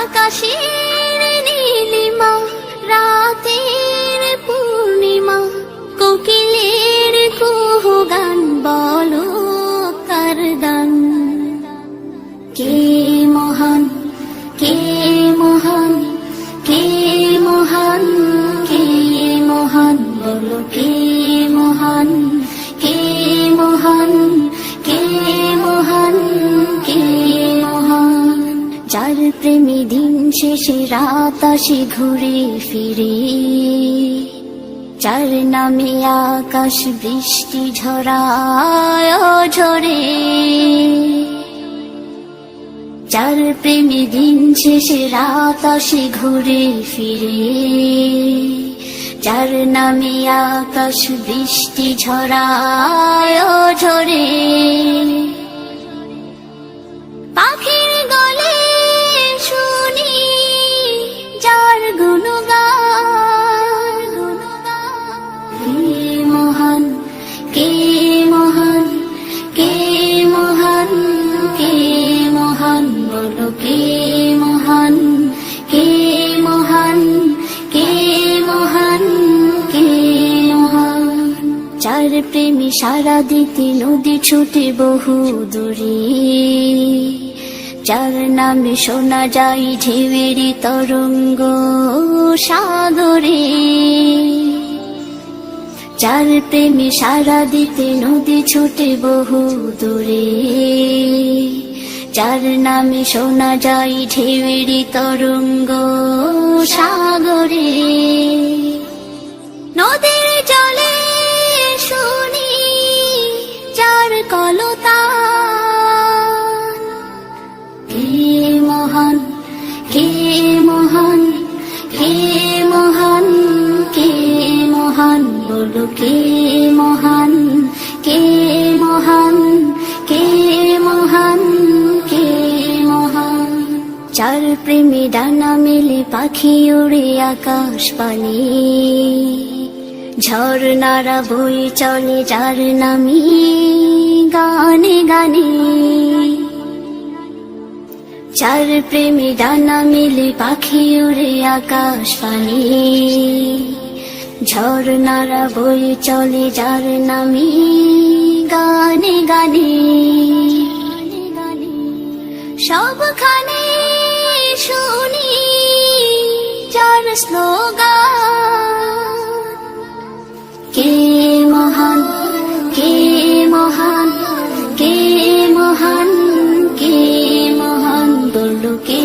আকাশের নীলিমা, রাতের পূর্ণিমা, কোকিলের কুহু গান, বলো কার গান? কে মহান, কে মহান, কে মহান, কে মহান, বলো কে মহান, কে মহান, কে মহান, কে মহান? যার প্রেমে দিন শেষে রাত আসে ঘুরে ফিরে, যার নামে আকাশ বৃষ্টি ঝরায় ঝরে, যার প্রেমে দিন শেষে রাত আসে ঘুরে ফিরে, যার নামে আকাশ বৃষ্টি ঝরায় ঝরে। পাখির গলে শুনি যার গুণগান, কে মহান, কে মহান, কে মহান, কে মহান, বলো কে মহান, কে মহান, কে মহান, কে মহান? যার প্রেমে সারা দিতে নদী ছুটে বহু দূরে, যার নামে শোনা যায় ঢেউয়ের তরঙ্গ সাগরে, যার প্রেমে সারা দিতে নদী ছুটে বহু দূরে, যার নামে শোনা যায় ঢেউয়ের তরঙ্গ সাগরে। নদীর জলে শুনি যার কলতান, কে মহান, কে মহান, কে মহান, কে মহান, বলো কে মহান, কে মহান, কে মহান, কে মহান? যার প্রেমে ডানা মেলে পাখি উড়ে আকাশ পানে, ঝর্ণারা বয়ে চলে যার নামে গানে গানে, যার প্রেমে ডানা মেলে পাখি উড়ে আকাশ পানে, ঝর্ণারা বয়ে চলে যার নামে গানে গানে। সবখানে শুনি যার স্লোগান, কে মহান, কে মহান, কে মহান, কে মহান, বলো কে